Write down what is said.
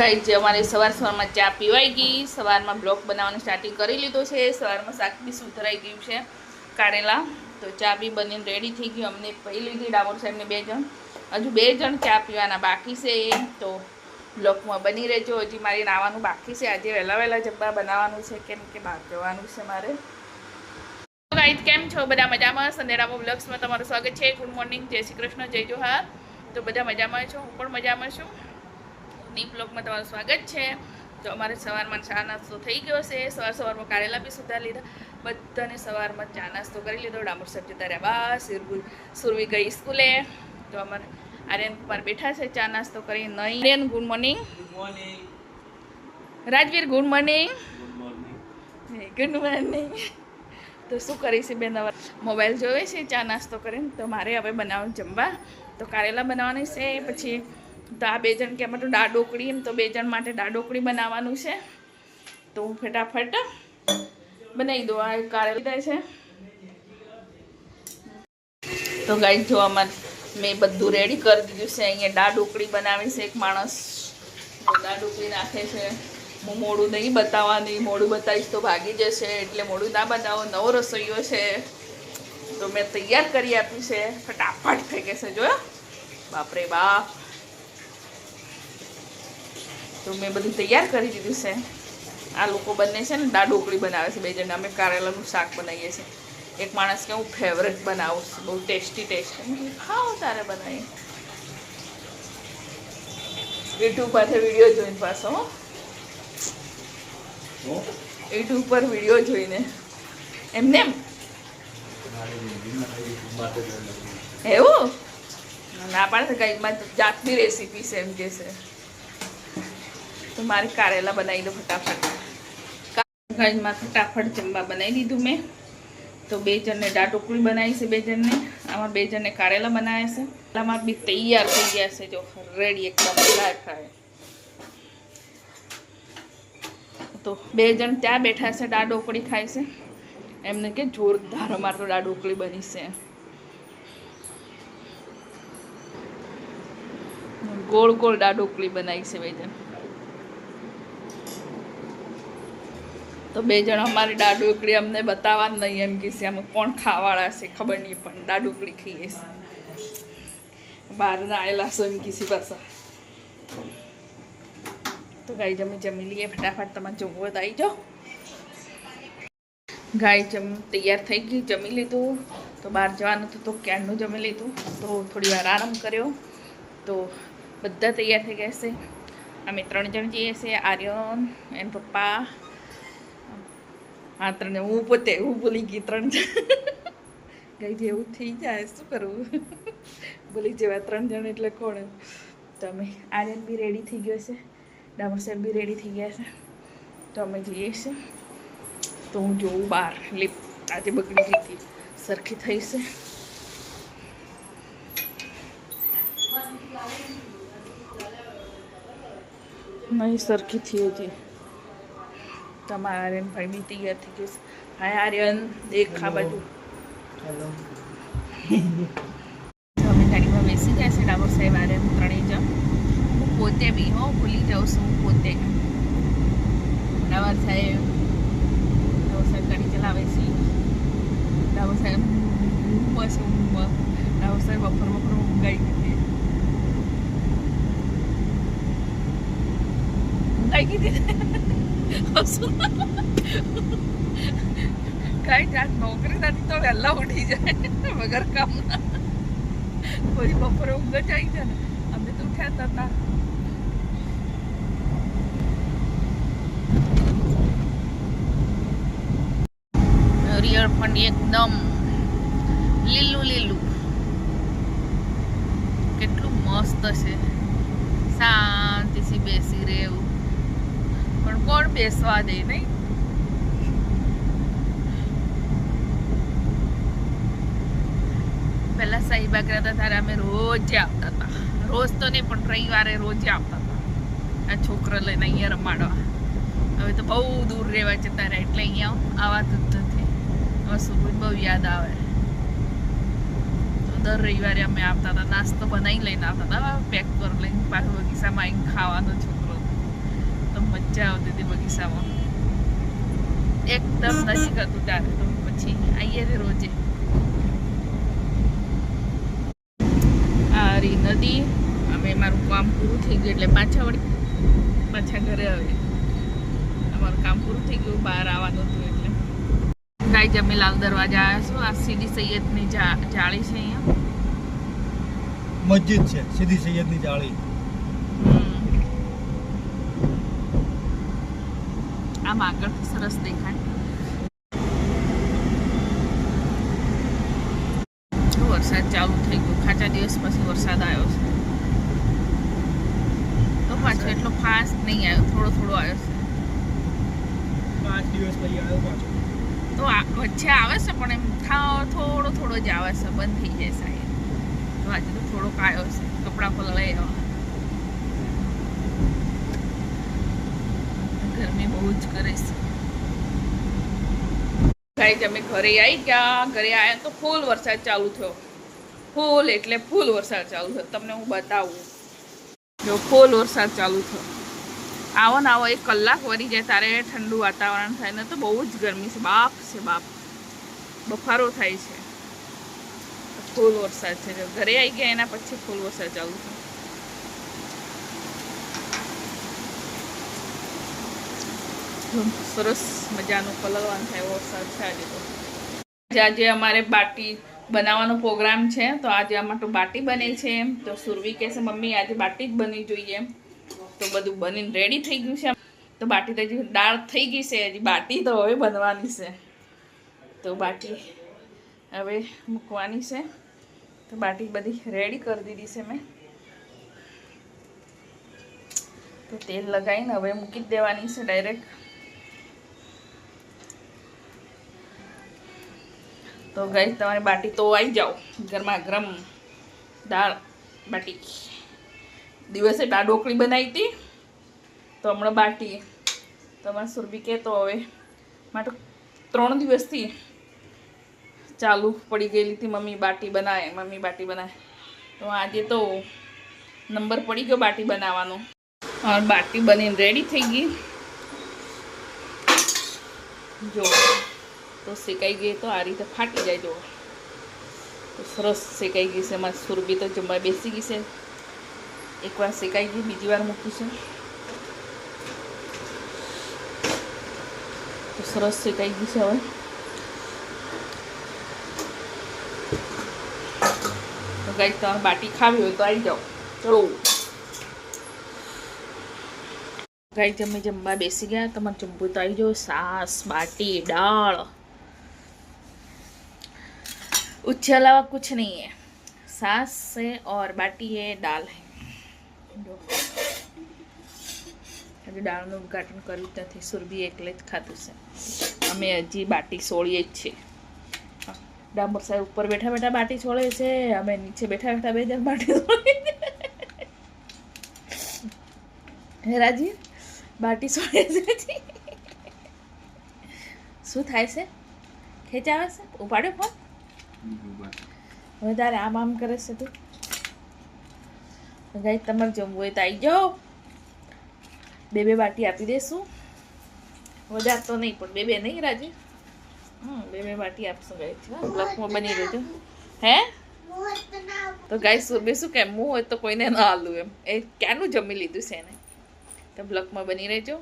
Guys જે અમારે સવારમાં ચા પીવાઈ ગઈ, સવારમાં બ્લોગ બનાવવાનું સ્ટાર્ટિંગ કરી લીધું છે. સવારમાં શાક બી સુધરાઈ ગયું છે કારેલા, તો ચા બી બનીને રેડી થઈ ગયું. અમને પી લીધી ડામોર સાહેબને 2 જણ, હજુ 2 જણ ચા પીવાના બાકી છે. તો બ્લોગમાં બની રહેજો. હજી મારે નાવાનું બાકી છે. આજે વહેલા જબ્બા બનાવવાનું છે કેમ કે બહાર જવાનું છે મારે. ગાઈસ કેમ છો બધા? મજામાં? સંદેરામો બ્લોગ્સમાં તમારું સ્વાગત છે. ગુડ મોર્નિંગ, જય શ્રી કૃષ્ણ, જય જોહાર. તો બધા મજામાં છો, હું પણ મજામાં છું. ની બ્લોગમાં તમારું સ્વાગત છે. તો અમારે સવારમાં ચા નાસ્તો થઈ ગયો છે. સવારમાં કારેલા બી સુધારી લીધા. બધાને સવારમાં ચા નાસ્તો કરી લીધો. ડામોર સાહેબ જતા રહ્યા બસ, સુરવી ગઈ સ્કૂલે. તો અમારે આર્યન કુમાર બેઠા છે ચા નાસ્તો કરી. નહીં Aryan good morning. Rajveer good morning. Good morning. તો શું કરી છે બેન? મોબાઈલ જોવે છે ચા નાસ્તો કરીને. તો મારે હવે બનાવવાનું જમવા. તો કારેલા બનાવવાની છે. પછી તો આ 2 જણ કે એમાં તો દાળ ઢોકળી, એમ તો 2 જણ માટે દાળ ઢોકળી બનાવવાનું છે. તો હું ફટાફટ બનાવી દો. આ કારેલા છે. તો ગાઈસ જો અમારે મેં બધું રેડી કરી દીધું છે. અહીંયા દાળ ઢોકળી બનાવી છે. એક માણસ દાળ ઢોકળી નાખે છે. હું મોડું નહીં બતાવવાની, મોડું બતાવીશ તો ભાગી જશે, એટલે મોડું ના બતાવો. નવો રસોઈયો છે તો મેં તૈયાર કરી આપ્યું છે. ફટાફટ ફેંકે છે, જોયો બાપરે બાપ. તો મેં બધું તૈયાર કરી દીધું છે. આ લોકો બંને છે ને દાળ ઢોકળી બનાવે છે 2 જણ. અમે કારેલાનું શાક બનાવીએ છીએ. એક માણસ કે હું ફેવરેટ બનાવું છું, બહુ ટેસ્ટી. ખાઓ તારે બનાવી. યુટ્યુબ પાસે વિડીયો જોઈને પાછો, યુટ્યુબ પર વિડીયો જોઈને એમને એવું ના પાડે કઈ જાતની રેસીપી છે એમ કે છે. તો મારે કારેલા બનાવી દો ફટાફટ. ગાઈમાં ફટાફટ જમવા બનાવી દીધું મેં. તો 2 જણને દાળ ઢોકળી બનાવી છે, 2 જણને. આમાં 2 જણને કારેલા બનાવ્યા છે. કારેલામાં બી તૈયાર થઈ ગયા છે, જો રેડી એકદમ ફ્રાય ફ્રાય. તો 2 જણ ત્યાં બેઠા છે, દાળ ઢોકળી ખાય છે. એમને કે જોરદાર અમારે તો દાળ ઢોકળી બની છે. ગોળ ગોળ દાળ ઢોકળી બનાવી છે 2 જણ. તો 2 જણ અમારી દાળ ઢોકળી અમને બતાવવા નહીં એમ કે છે. અમે કોણ ખાવાળા છે ખબર નહીં, પણ દાળ ઢોકળી ખાઈએ છે. બહારના આવેલા છો એમ કીસી પાછા. તો ગાઈ જમી લઈએ ફટાફટ. તમે જમવો તો આવી જાઓ. ગાય તૈયાર થઈ ગઈ, જમી લીધું. તો બહાર જવાનું હતું તો ક્યારનું જમી લીધું. તો થોડી વાર આરામ કર્યો. તો બધા તૈયાર થઈ ગયા છે. અમે 3 જણ જઈએ છીએ. આર્યન, એન પપ્પા, હા 3. હું પોતે ભૂલી ગઈ 3 જણ. ગઈ જેવું થઈ જાય, શું કરવું? ભૂલી જવા 3 જણ એટલે કોણ. તો અમે આર્યન બી રેડી થઈ ગયો છે, ડામોર સાહેબ બી રેડી થઈ ગયા છે. તો અમે જઈએ છીએ. તો હું જોઉં બહાર લીપ આજે બગડી ગઈ હતી, સરખી થઈ છે. નહીં સરખી થઈ હજી. તમારા આર્યન ભાઈ બી તૈયાર થઈ ગયું છે. હા આર્યન દેખ ખા બાજુ. અમે ગાડીમાં બેસી ગયા છે. ડામોર સાહેબ, આર્યન 3 જણ. હું પોતે બી ભૂલી જાઉં છું. હું પોતે ડામોર સાહેબ ગાડી ચલાવે છે. ડામોર સાહેબ ડામોર સાહેબ બપોર ઊંઘાઈ ગઈ કઈ જાત નોકરી નથી તો વહેલા ઉઠી જાય વગર કામ. કોઈ બપોરે ઊંઘ જ આવી જાય ને. અમે તો ઉઠ્યા હતા. રિયરફંડ એકદમ લીલું કેટલું મસ્ત છે. શાંતિથી બેસી રહેવું, પણ કોણ બેસવા દે નહીં. પહેલા શાહીબાગ રહેતા ત્યારે અમે રોજ આવતા હતા. રોજ તો નહીં પણ રવિવારે રોજ આવતા હતા આ છોકરા લઈને અહીંયા રમાડવા. હવે તો બહુ દૂર રહેવા જતા રહ્યા એટલે અહીંયા આવાતું જ નથી. સુરત બહુ યાદ આવે. તો દર રવિવારે અમે આવતા હતા. નાસ્તો બનાવી લઈને આવતા હતા, પેક કરી લઈને પાછું બગીચામાં આવીને ખાવાનો છોકરો. મજા આવતી હતી બગીચામાં, એકદમ નજીક હતું ત્યારે. તો પછી આવીએ રે રોજે. આ રી નદી. અમે મારું કામ પૂરું થઈ ગયું એટલે પાછા ઘરે આવે. અમારું કામ પૂરું થઈ ગયું, બહાર આવવાનું હતું એટલે. ગાય જમીલાલ દરવાજા આવ્યા છું. આ સીદી સૈયદની જાળી છે અહીંયા. મસ્જિદ છે સીદી સૈયદની જાળી. આમ આગળથી સરસ દેખાય. વરસાદ ચાલુ થઈ ગયો, ખાચા દિવસ પછી વરસાદ આવ્યો છે. તો પાછો એટલો ફાસ્ટ નહીં આવ્યો, થોડો થોડો આવ્યો છે. 5 દિવસ પછી આવ્યો પાછો. તો વચ્ચે આવે છે પણ એમ થોડો થોડો જ આવે છે, બંધ થઈ જાય સાહેબ. તો આજે તો થોડોક આવ્યો છે. કપડાં પર લઈ આવવા. ગરમી બહુ જ કરે છે. ગાઈસ અમે ઘરે આવી ગયા. ઘરે આવ્યા તો ફૂલ વરસાદ ચાલુ થયો. ફૂલ એટલે ફૂલ વરસાદ ચાલુ થયો. તમને હું બતાવું. જો ફૂલ વરસાદ ચાલુ થયો. આવો ને આવો 1 કલાક વળી જાય તારે ઠંડુ વાતાવરણ થાય ને તો બહુ જ ગરમી છે. બાપ છે બાપ, બફારો થાય છે. ફૂલ વરસાદ છે. જો ઘરે આવી ગયા એના પછી ફૂલ વરસાદ ચાલુ થયો. સરસ મજાનું કલરવાન થાય વરસાદ છે આજે તો. આજે અમારે બાટી બનાવવાનો પ્રોગ્રામ છે. તો આજે અમારે બાટી બને છે. તો સુરવી કહે છે મમ્મી આજે બાટી જ બનવી જોઈએ. તો બધું બનીને રેડી થઈ ગયું છે. તો બાટી તો હજી દાળ થઈ ગઈ છે, હજી બાટી તો હવે બનવાની છે. તો બાટી હવે મૂકવાની છે. તો બાટી બધી રેડી કરી દીધી છે મેં. તો તેલ લગાવીને હવે મૂકી જ દેવાની છે ડાયરેક્ટ. તો ગાઈસ તમારી બાટી તો આવી જાઓ, ગરમા ગરમ દાળ બાટી. દિવસે દાળ ઢોકળી બનાવી હતી તો હમણાં બાટી. તમારે સુરભી કહેતો હવે માટે 3 દિવસથી ચાલુ પડી ગયેલી હતી મમ્મી બાટી બનાવે, મમ્મી બાટી બનાવે. તો આજે તો નંબર પડી ગયો બાટી બનાવવાનો. और बाटी बनी रेडी થઈ ગઈ. જો તો શેકાઈ ગઈ તો આ રીતે ફાટી જાય. જો તો સરસ શેકાઈ ગઈ છે. મારી સુરભી તો જમવા બેસી ગઈ છે. એકવાર શેકાઈ ગઈ, બીજી વાર મૂકી છે. તો સરસ શેકાઈ ગઈ છે. હવે તો ગાઈસ તમારે બાટી ખાવી હોય તો આવી જાઓ. ચલો गाइस जब मैं जम्बा बेसी गया तो मैं जम्बू तो आई जो सास बाटी दाल, उसके अलावा कुछ नहीं है. सास है और बाटी है, दाल है. अभी दाल નું ઉદ્ઘાટન કર્યું નથી. સુરભી એકલે જ ખાતું છે. અમે હજી બાટી સોળીએ જ છે. ડામર સાહેબ ઉપર બેઠા બેઠા બાટી છોડે છે. અમે નીચે બેઠા બેઠા બે જણ બાટી છોડીએ. હે રાજી બાટી સોળે છે. શું થાય છે? ખેંચાવે છે? ઉપાડ્યો ફોન? હવે તારે આમ આમ કરે છે તું. ગાઈસ તમારે જમવું હોય તો આવી જાઓ. 2 બાટી આપી દઈશું. વધારે તો નહીં પણ 2 નહીં રાજી. 2 બાટી આપશું ગાઈસ. બ્લોકમાં બની રહેજો. હે તો ગાઈસ સુરભી શું કેમ હું હોય તો કોઈને ના આલું એમ. એ ક્યાંનું જમી લીધું છે એને. તો બ્લોકમાં બની રહેજો.